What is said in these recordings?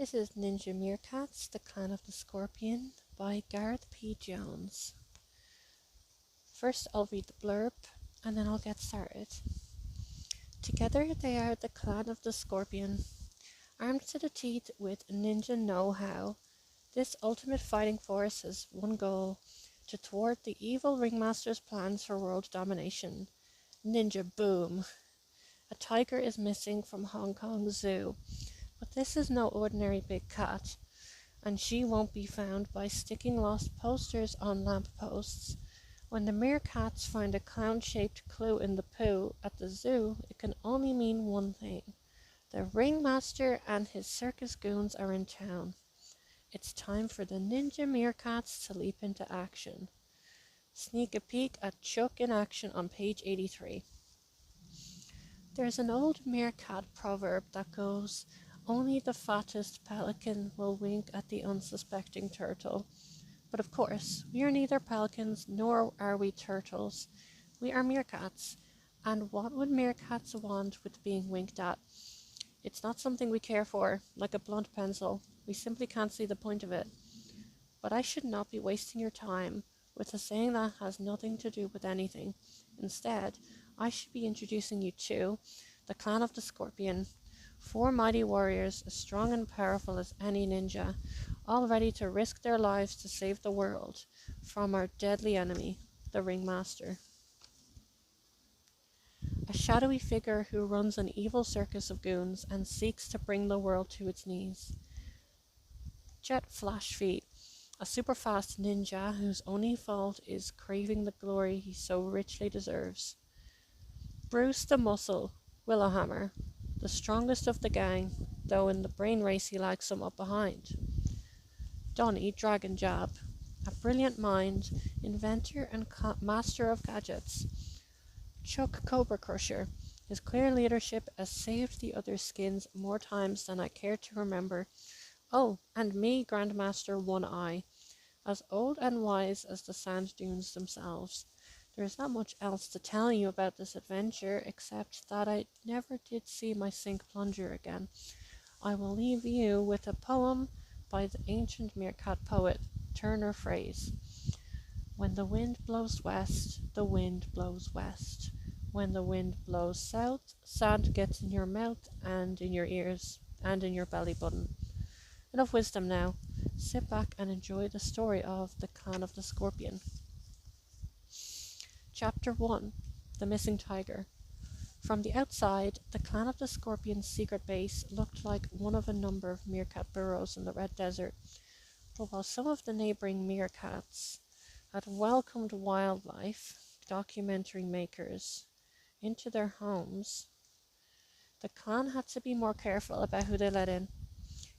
This is Ninja Meerkats, The Clan of the Scorpion by Gareth P. Jones. First I'll read the blurb and then I'll get started. Together they are the Clan of the Scorpion, armed to the teeth with ninja know-how. This ultimate fighting force has one goal: to thwart the evil ringmaster's plans for world domination. Ninja boom! A tiger is missing from Hong Kong Zoo. But this is no ordinary big cat, and she won't be found by sticking lost posters on lampposts. When the Meerkats find a clown-shaped clue in the poo at the zoo, it can only mean one thing: the ringmaster and his circus goons are in town. It's time for the Ninja Meerkats to leap into action. Sneak a peek at Chuck in action on page 83. There's an old meerkat proverb that goes, "Only the fattest pelican will wink at the unsuspecting turtle." But of course, we are neither pelicans nor are we turtles. We are meerkats. And what would meerkats want with being winked at? It's not something we care for, like a blunt pencil. We simply can't see the point of it. But I should not be wasting your time with a saying that has nothing to do with anything. Instead, I should be introducing you to the Clan of the Scorpion. 4 mighty warriors, as strong and powerful as any ninja, all ready to risk their lives to save the world from our deadly enemy, the Ringmaster. A shadowy figure who runs an evil circus of goons and seeks to bring the world to its knees. Jet Flash Feet, a super-fast ninja whose only fault is craving the glory he so richly deserves. Bruce the Muscle, Willowhammer, the strongest of the gang, though in the brain race he lags somewhat behind. Donnie Dragon Jab, a brilliant mind, inventor and master of gadgets. Chuck Cobra Crusher, his clear leadership has saved the other skins more times than I care to remember. Oh, and me, Grandmaster One Eye, as old and wise as the sand dunes themselves. There is not much else to tell you about this adventure, except that I never did see my sink plunger again. I will leave you with a poem by the ancient meerkat poet Turner Phrase. When the wind blows west, the wind blows west. When the wind blows south, sand gets in your mouth and in your ears and in your belly button. Enough wisdom now. Sit back and enjoy the story of the Clan of the Scorpion. Chapter 1. The Missing Tiger. From the outside, the Clan of the Scorpion's secret base looked like one of a number of meerkat burrows in the Red Desert. But while some of the neighboring meerkats had welcomed wildlife documentary makers into their homes, the clan had to be more careful about who they let in.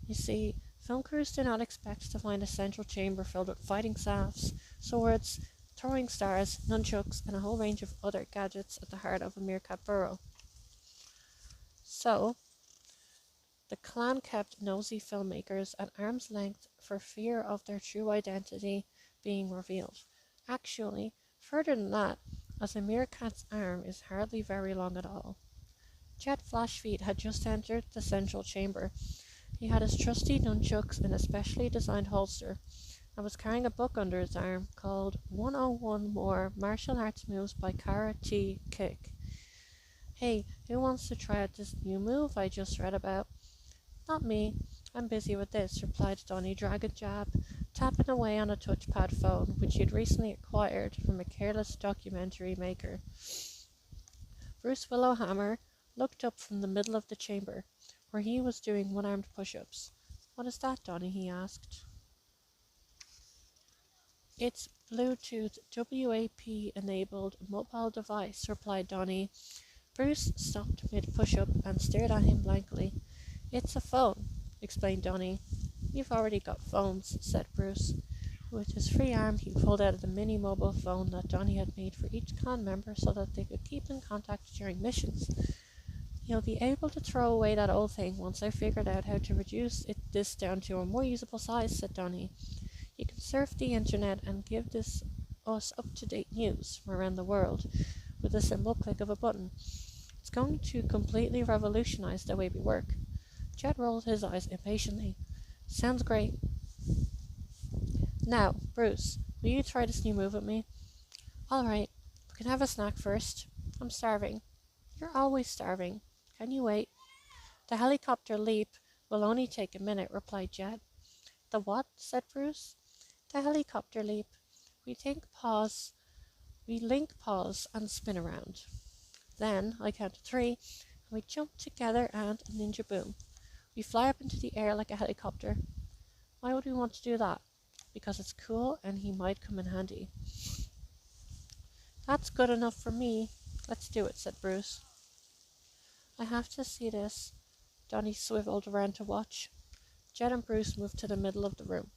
You see, film crews do not expect to find a central chamber filled with fighting staffs, swords, throwing stars, nunchucks, and a whole range of other gadgets at the heart of a meerkat burrow. So, the clan kept nosy filmmakers at arm's length for fear of their true identity being revealed. Actually, further than that, as a meerkat's arm is hardly very long at all. Jet Flashfeet had just entered the central chamber. He had his trusty nunchucks in a specially designed holster, and was carrying a book under his arm called 101 More Martial Arts Moves by Kara T. Kick. "Hey, who wants to try out this new move I just read about?" "Not me. I'm busy with this," replied Donnie Dragon Jab, tapping away on a touchpad phone which he had recently acquired from a careless documentary maker. Bruce Willowhammer looked up from the middle of the chamber, where he was doing one-armed push-ups. "What is that, Donnie?" he asked. "It's Bluetooth WAP-enabled mobile device," replied Donnie. Bruce stopped mid-push-up and stared at him blankly. "It's a phone," explained Donnie. "You've already got phones," said Bruce. With his free arm, he pulled out the mini mobile phone that Donnie had made for each clan member so that they could keep in contact during missions. "You'll be able to throw away that old thing once I've figured out how to reduce this down to a more usable size," said Donnie. "You can surf the internet and give us up-to-date news from around the world with a simple click of a button. It's going to completely revolutionize the way we work." Jet rolled his eyes impatiently. Sounds great. Now, Bruce, will you try this new move with me? All right, we can have a snack first. I'm starving. You're always starving. Can you wait? The helicopter leap will only take a minute, replied Jet. The what? Said Bruce. The helicopter leap. We link paws and spin around. Then I count to 3, and we jump together and a ninja boom. We fly up into the air like a helicopter. Why would we want to do that? Because it's cool and he might come in handy. That's good enough for me. Let's do it, said Bruce. I have to see this. Donnie swiveled around to watch. Jet and Bruce moved to the middle of the room.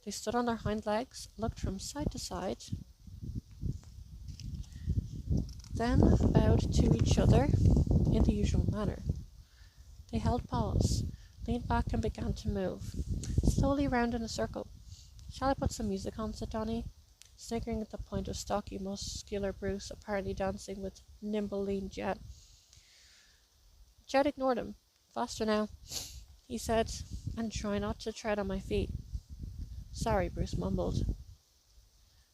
They stood on their hind legs, looked from side to side, then bowed to each other in the usual manner. They held paws, leaned back and began to move, slowly round in a circle. Shall I put some music on? Said Donnie, sniggering at the point of stocky, muscular Bruce apparently dancing with nimble, lean Jet. Jet ignored him. Faster now, he said, and try not to tread on my feet. Sorry, Bruce mumbled.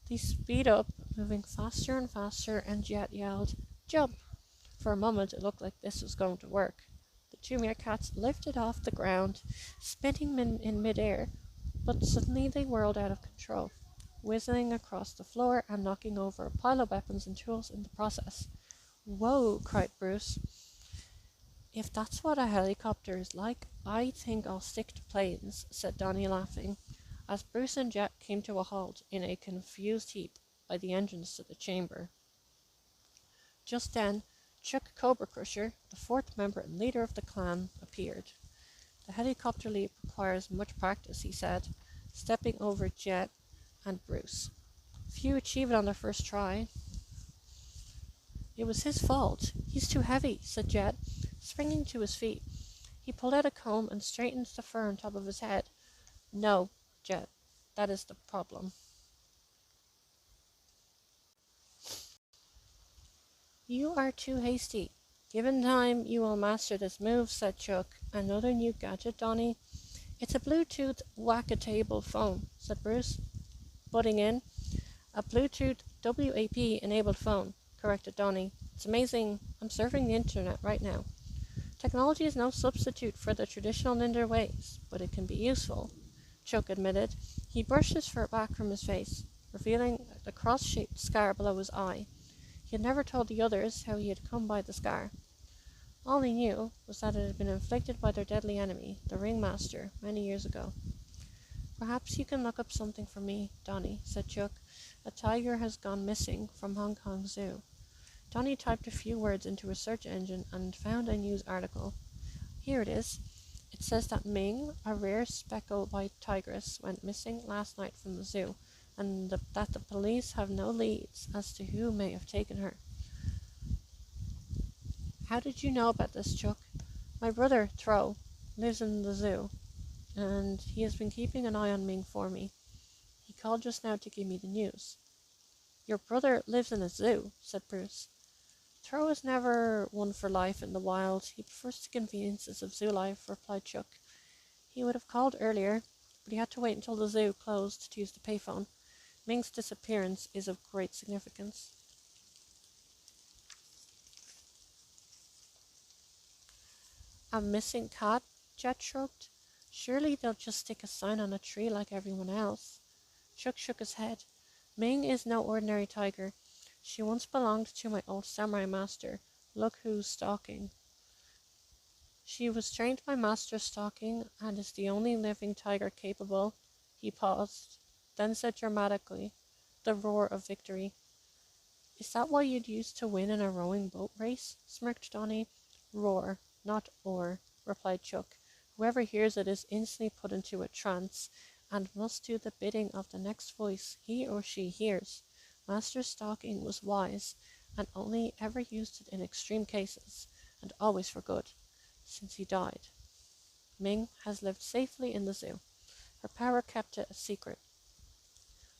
They speed up, moving faster and faster, and Jet yelled, Jump! For a moment it looked like this was going to work. The 2 meerkats lifted off the ground, spinning in midair, but suddenly they whirled out of control, whizzing across the floor and knocking over a pile of weapons and tools in the process. Whoa, cried Bruce. If that's what a helicopter is like, I think I'll stick to planes, said Donnie, laughing, as Bruce and Jet came to a halt in a confused heap by the entrance to the chamber. Just then, Chuck Cobra Crusher, the 4th member and leader of the clan, appeared. The helicopter leap requires much practice, he said, stepping over Jet and Bruce. Few achieve it on their first try. It was his fault. He's too heavy, said Jet, springing to his feet. He pulled out a comb and straightened the fur on top of his head. No, Jet, that is the problem. You are too hasty. Given time, you will master this move, said Chuck. Another new gadget, Donnie? It's a Bluetooth whack-a-table phone, said Bruce, butting in. A Bluetooth WAP-enabled phone, corrected Donnie. It's amazing. I'm surfing the internet right now. Technology is no substitute for the traditional ninja ways, but it can be useful, Chuck admitted. He brushed his fur back from his face, revealing the cross-shaped scar below his eye. He had never told the others how he had come by the scar. All he knew was that it had been inflicted by their deadly enemy, the ringmaster, many years ago. Perhaps you can look up something for me, Donnie, said Chuck. A tiger has gone missing from Hong Kong Zoo. Donnie typed a few words into a search engine and found a news article. Here it is. It says that Ming, a rare speckled white tigress, went missing last night from the zoo, and that the police have no leads as to who may have taken her. How did you know about this, Chuck? My brother, Tro, lives in the zoo, and he has been keeping an eye on Ming for me. He called just now to give me the news. Your brother lives in a zoo, said Bruce. Tro is never one for life in the wild. He prefers the conveniences of zoo life, replied Chuck. He would have called earlier, but he had to wait until the zoo closed to use the payphone. Ming's disappearance is of great significance. A missing cat? Jet shrugged. Surely they'll just stick a sign on a tree like everyone else. Chuck shook his head. Ming is no ordinary tiger. She once belonged to my old samurai master. Look who's stalking. She was trained by Master Stalking and is the only living tiger capable. He paused, then said dramatically, the roar of victory. Is that what you'd use to win in a rowing boat race? Smirked Donnie. Roar, not or, replied Chuck. Whoever hears it is instantly put into a trance, and must do the bidding of the next voice he or she hears. Master Stalking was wise, and only ever used it in extreme cases, and always for good, since he died. Ming has lived safely in the zoo. Her power kept it a secret.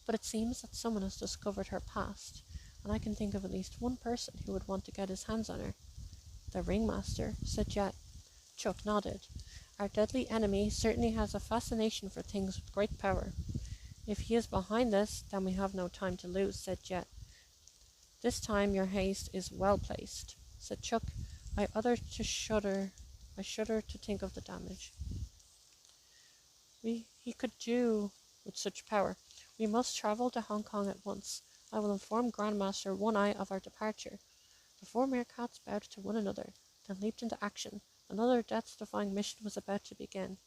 But it seems that someone has discovered her past, and I can think of at least one person who would want to get his hands on her. The ringmaster, said Jet. Chuck nodded. Our deadly enemy certainly has a fascination for things with great power. If he is behind this, then we have no time to lose, said Jet. This time your haste is well placed, said Chuck. I shudder to think of the damage he could do with such power. We must travel to Hong Kong at once. I will inform Grandmaster One Eye of our departure. The four Meerkats bowed to one another, then leaped into action. Another death-defying mission was about to begin.